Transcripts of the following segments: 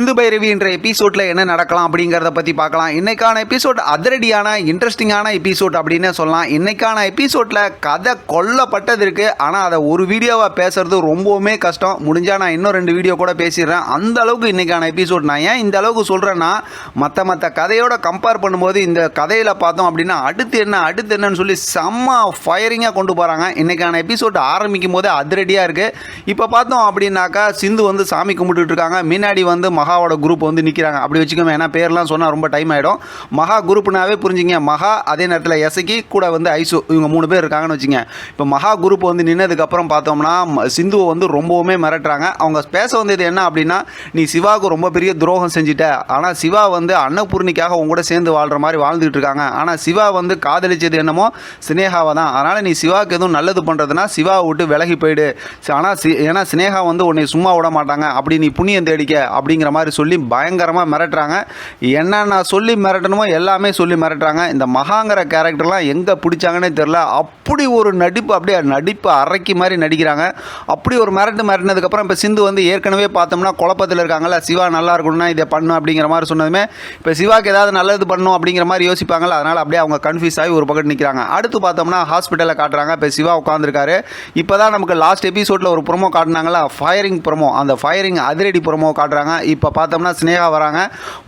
சிந்து பைரவி என்ற எபிசோட்ல என்ன நடக்கலாம் அப்படிங்கிறத பற்றி பார்க்கலாம். இன்னைக்கான எபிசோட் அதிரடியான இன்ட்ரெஸ்டிங்கான எபிசோட் அப்படின்னு சொல்லலாம். இன்னைக்கான எபிசோட்ல கதை கொல்லப்பட்டது இருக்கு. ஆனால் அதை ஒரு வீடியோவாக பேசுறது ரொம்பவுமே கஷ்டம். முடிஞ்சால் நான் இன்னும் 2 வீடியோ கூட பேசிடுறேன். அந்த அளவுக்கு இன்னைக்கான எபிசோட். நான் ஏன் இந்த அளவுக்கு சொல்கிறேன்னா, மற்ற கதையோட கம்பேர் பண்ணும்போது இந்த கதையில் பார்த்தோம் அப்படின்னா அடுத்து என்னன்னு சொல்லி செம்ம ஃபயரிங்காக கொண்டு போகிறாங்க. இன்னைக்கான எபிசோட் ஆரம்பிக்கும் போதே அதிரடியாக இருக்குது. இப்போ பார்த்தோம் அப்படின்னாக்கா சிந்து வந்து சாமி கும்பிட்டுட்டு இருக்காங்க. முன்னாடி வந்து மகாவோட குரூப் வந்து நிற்கிறாங்க. அப்படி வச்சுக்கோங்க, ஏன்னா பேர்லாம் சொன்னால் ரொம்ப டைம் ஆகிடும். மகா குரூப்னாவே புரிஞ்சுங்க. மகா, அதே நேரத்தில் எசக்கி, கூட வந்து ஐசு, இவங்க 3 பேர் இருக்காங்கன்னு வச்சுங்க. இப்போ மகா குரூப் வந்து நின்னதுக்கப்புறம் பார்த்தோம்னா சிந்துவை வந்து ரொம்பவுமே மிரட்டுறாங்க. அவங்க பேச வந்தது என்ன அப்படின்னா, நீ சிவாவுக்கு ரொம்ப பெரிய துரோகம் செஞ்சுட்ட. ஆனால் சிவா வந்து அன்னபூர்ணிக்காக உங்க கூட சேர்ந்து வாழ்கிற மாதிரி வாழ்ந்துட்டு இருக்காங்க. ஆனால் சிவா வந்து காதலிச்சது என்னமோ சினேகாவை தான். அதனால் நீ சிவாவுக்கு எதுவும் நல்லது பண்ணுறதுனா சிவாவை விட்டு விலகி போயிடு. ஆனால் ஏன்னா சினேகா வந்து உன்னை சும்மா விட மாட்டாங்க, அப்படி நீ புண்ணியம் தேடிக்க அப்படிங்கிற மாதிரி சொல்லி பயங்கரமாக மிரட்டுறாங்க. என்னென்ன சொல்லி மிரட்டணுமோ எல்லாமே சொல்லி மிரட்டுறாங்க. இந்த மகாங்கிற கேரக்டர்லாம் எங்கே பிடிச்சாங்கன்னே தெரில. அப்படி ஒரு நடிப்பு, அப்படியே நடிப்பு அரைக்கி மாதிரி நடிக்கிறாங்க. அப்படி ஒரு மிரட்டினதுக்கப்புறம் இப்போ சிந்து வந்து ஏற்கனவே பார்த்தோம்னா குழப்பத்தில் இருக்காங்கல்ல. சிவா நல்லா இருக்கணும்னா இதை பண்ணும் அப்படிங்கிற மாதிரி சொன்னதுமே இப்போ சிவாக்கு ஏதாவது நல்லது பண்ணணும் அப்படிங்கிற மாதிரி யோசிப்பாங்கள்ல. அதனால் அப்படியே அவங்க கன்ஃபியூஸ் ஆகி ஒரு பக்கம் நிற்கிறாங்க. அடுத்து பார்த்தோம்னா ஹாஸ்பிட்டலில் காட்டுறாங்க. இப்போ சிவா உட்காந்துருக்காரு. இப்போ தான் நமக்கு லாஸ்ட் எபிசோடில் ஒரு ப்ரோமோ காட்டினாங்களா, ஃபயரிங் ப்ரோமோ. அந்த ஃபயரிங் அதிரடி ப்ரோமோ காட்டுறாங்க. இப்போ பார்த்தோம்னா ஸ்னேகா வராங்க.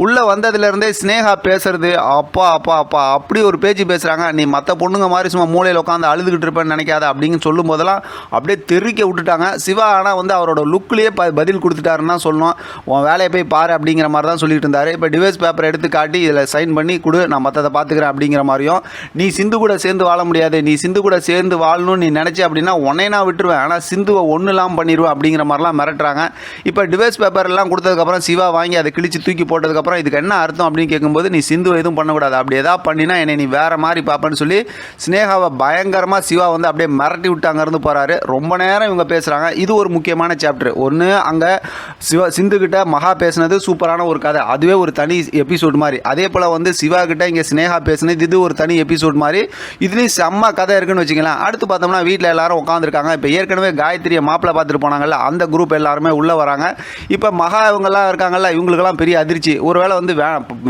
உள்ளே வந்ததுலேருந்தே ஸ்னேகா பேசுறது அப்பா அப்பா அப்பா அப்படி ஒரு பேச்சு பேசுகிறாங்க. நீ மற்ற பொண்ணுங்க மாதிரி சும்மா மூலையில் உட்காந்து அழுதுகிட்டு இருப்பேன்னு நினைக்காத அப்படின்னு சொல்லும் போதெல்லாம் அப்படியே தெறிக்க விட்டுட்டாங்க. சிவா ஆனால் வந்து அவரோட லுக்லேயே பதில் கொடுத்துட்டாருன்னா சொல்லணும். உன் வேலையை போய் பாரு அப்படிங்கிற மாதிரி தான் சொல்லிட்டு இருந்தார். இப்போ டிவைஸ் பேப்பர் எடுத்து காட்டி இதில் சைன் பண்ணி கொடு, நான் மற்றதை பார்த்துக்கிறேன் அப்படிங்கிற மாதிரியும், நீ சிந்து கூட சேர்ந்து வாழ முடியாது, நீ சிந்து கூட சேர்ந்து வாழணும்னு நீ நினச்சி அப்படின்னா உன்னை நான் விட்டுருவேன், ஆனால் சிந்துவை ஒன்றும் இல்லாமல் பண்ணிடுவேன் அப்படிங்கிற மாதிரிலாம் மிரட்டுறாங்க. இப்போ டிவைஸ் பேப்பர் எல்லாம் கொடுத்ததுக்கப்புறம் சிவா வாங்கி அதை கிழிச்சு தூக்கி போட்டதுக்கப்புறம் இதுக்கு என்ன அர்த்தம் அப்படின்னு கேட்கும்போது, நீ சிந்துவை எதுவும் பண்ணக்கூடாது, அப்படி எதாவது பண்ணினா என்னை நீ வேறு மாதிரி பார்ப்பேன்னு சொல்லி ஸ்னேகாவை பயங்கரமாக சிவா வந்து அப்படியே மிரட்டி விட்டு அங்கேருந்து போகிறாரு. ரொம்ப நேரம் இவங்க பேசுகிறாங்க. இது ஒரு முக்கியமான சாப்டர். ஒன்று அங்கே சிந்துக்கிட்ட மகா பேசுனது சூப்பரான ஒரு கதை, அதுவே ஒரு தனி எபிசோட் மாதிரி. அதே போல் வந்து சிவா கிட்ட இங்கே ஸ்னேகா பேசுனது இது ஒரு தனி எபிசோட் மாதிரி. இதுலேயும் செம்ம கதை இருக்குன்னு வச்சுக்கலாம். அடுத்து பார்த்தோம்னா வீட்டில் எல்லாரும் உட்காந்துருக்காங்க. இப்போ ஏற்கனவே காயத்ரியை மாப்பிள்ளை பார்த்துட்டு போனாங்கல்ல, அந்த குரூப் எல்லாருமே உள்ளே வராங்க. இப்போ மகா இவங்கெல்லாம் இருக்காங்கல்ல, இவங்களுக்கெல்லாம் பெரிய அதிர்ச்சி. ஒருவேளை வந்து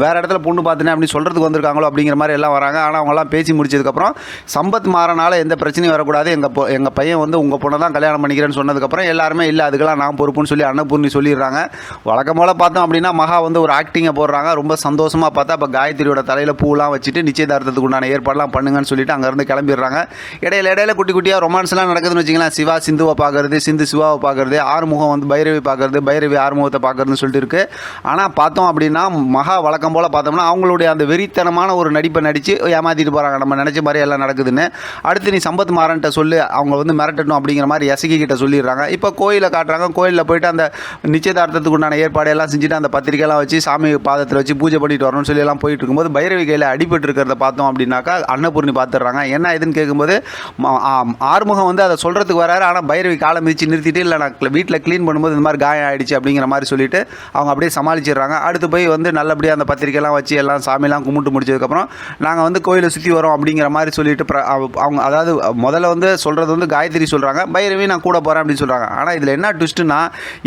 வேறு இடத்துல பொண்ணு பார்த்துனேன் அப்படின்னு சொல்கிறதுக்கு வந்திருக்காங்களோ அப்படிங்கிற மாதிரி எல்லாம் வராங்க. ஆனால் அவங்கெல்லாம் பேசி முடிச்சதுக்கப்புறம் சம்பத் மாறனால எந்த பிரச்சனையும் வரக்கூடாது, எங்கள் பையன் வந்து உங்கள் பொண்ணை தான் கல்யாணம் பண்ணிக்கிறேன்னு சொன்னதுக்கப்புறம் எல்லாருமே இல்லை, அதுக்கெல்லாம் நான் பொறுப்புன்னு சொல்லி அன்னபூர்ணி சொல்லிடுறாங்க. வழக்கம் போல் பார்த்தோம் அப்படின்னா மகா வந்து ஒரு ஆக்டிங்கை போடுறாங்க. ரொம்ப சந்தோஷமாக பார்த்தா இப்போ காயத்ரியோட தலையில் பூலாம் வச்சுட்டு நிச்சயதார்த்தத்துக்கு உண்டான ஏற்பாடெல்லாம் பண்ணுங்கன்னு சொல்லிட்டு அங்கேருந்து கிளம்பிடுறாங்க. இடையில குட்டி குட்டியாக ரொமான்ஸ்லாம் நடக்குதுன்னு வச்சிங்களேன். சிவா சிந்துவை பார்க்குறது, சிந்து சிவாவை பார்க்குறது, ஆறுமுகம் வந்து பைரவி பார்க்குறது, பைரவி ஆறுமுகத்தை பார்க்குறதுன்னு சொல்லிட்டு இருக்குது. ஆனால் பார்த்தோம் அப்படின்னா மகா வழக்கம் போல் பார்த்தோம்னா அவங்களுடைய அந்த வெறித்தனமான ஒரு நடிப்பை நடித்து ஏமாற்றிட்டு போகிறாங்க. நம்ம நினச்ச மாதிரி எல்லாம் நடக்குதுன்னு. அடுத்து நீ சம்பத் மாறன்ட்ட சொல்லி அவங்க வந்து மிரட்டணும் அப்படிங்கிற மாதிரி எசக்கி கிட்ட சொல்லிடுறாங்க. இப்போ கோயிலை காட்டுறாங்க. கோயிலில் போயிட்டு அந்த நிச்சயதார்த்தத்துக்கு உண்டான ஏற்பாடையெல்லாம் செஞ்சுட்டு அந்த பத்திரிக்கைலாம் வச்சு சாமி பாதத்தில் வச்சு பூஜை பண்ணிட்டு வரணும்னு சொல்லி எல்லாம் போயிட்டு இருக்கும்போது பைரவி கையில் அடிபட்டு இருக்கிறத பார்த்தோம் அப்படின்னாக்கா அன்னபூர்ணி பார்த்துடுறாங்க. என்ன இதுன்னு கேட்கும்போது ஆறுமுகம் வந்து அதை சொல்கிறதுக்கு வராரு. ஆனால் பைரவி காலை மிதிச்சு நிறுத்திட்டு, இல்லை நான் வீட்டில் க்ளீன் பண்ணும்போது இந்த மாதிரி காயம் ஆகிடுச்சு அப்படிங்கிற மாதிரி சொல்லிட்டு அவங்க அப்படியே சமாளிச்சிடுறாங்க. அடுத்து போய் வந்து நல்லபடியாக அந்த பத்திரிக்கைலாம் வச்சு எல்லாம் சாமிலாம் கும்பிட்டு முடிச்சதுக்கப்புறம் நாங்கள் வந்து கோயிலை சுற்றி வரோம் அப்படிங்கிற மாதிரி சொல்லிட்டு அவங்க அதாவது முதல்ல வந்து சொல்கிறது வந்து காயத்ரி சொல்கிறாங்க, பைரவி நான் கூட போகிறேன் அப்படின்னு சொல்கிறாங்க. ஆனால் இதில் என்ன ட்விஸ்ட்டுன்னா,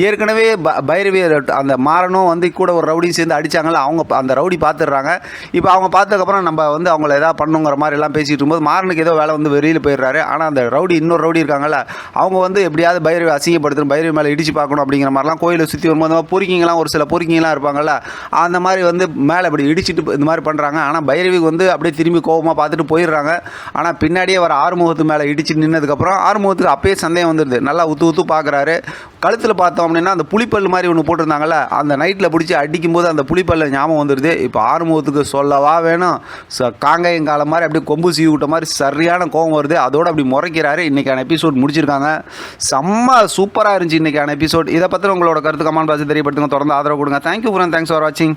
ஏற்கனவே பைரவி அந்த மாறனும் வந்து கூட ஒரு ரவுடியும் சேர்ந்து அடித்தாங்களா, அவங்க அந்த ரவுடி பார்த்துடுறாங்க. இப்போ அவங்க பார்த்ததுக்கப்புறம் நம்ம வந்து அவங்கள எதாவது பண்ணுங்கிற மாதிரி எல்லாம் பேசிகிட்டு இருக்கும்போது மாறனுக்கு ஏதோ வேலை வந்து வெளியில் போயிடுறாரு. ஆனால் அந்த ரவுடி இன்னொரு ரவுடி இருக்காங்கல்ல, அவங்க வந்து எப்படியாவது பைரவி அசிங்கப்படுத்தணும், பைரவி மேலே இடிச்சு பார்க்கணும் அப்படிங்கிற மாதிரிலாம் கோயிலை சுற்றி வரும்போது பொறுக்கிங்களாம் ஒரு சில பொறுக்கிங்களாம் இருப்பாங்கல்ல, அந்த மாதிரி வந்து மேலே அப்படி இடிச்சிட்டு இந்த மாதிரி பண்ணுறாங்க. ஆனால் பைரவிக்கு வந்து அப்படியே திரும்பி கோபமாக பார்த்துட்டு போயிடுறாங்க. ஆனால் பின்னாடியே வர ஆறுமுகத்து மேலே இடிச்சு நின்னதுக்கப்புறம் ஆறுமுகத்துக்கு அப்பயே சந்தேகம் வந்துடுது. நல்லா ஊற்று பார்க்குறாரு. கழுத்தில் பார்த்தோம் அப்படின்னா அந்த புளிப்பல் மாதிரி ஒன்று போட்டிருந்தாங்கல்ல, அந்த நைட்டில் பிடிச்சி அடிக்கும்போது அந்த புளிப்பல்ல ஞாபகம் வந்துடுது. இப்போ ஆறுமுகத்துக்கு சொல்லவா வேணும், காங்காயம் காலம் மாதிரி அப்படியே கொம்பு சீவி விட்ட மாதிரி சரியான கோபம் வருது. அதோடு அப்படி முறைக்கிறாரு. இன்றைக்கான எபிசோட் முடிச்சிருக்காங்க. செம்ம சூப்பராக இருந்துச்சு இன்றைக்கான எபிசோட். இதை பற்றி உங்களோட கருத்து கமெண்ட் பாக்ஸில் தெரியப்படுத்துங்க. தொடர்ந்து ஆதரவு கொடுங்க. தேங்க்யூ ஃப்ரெண்ட், தேங்க்ஸ் ஃபார் வாட்சிங்.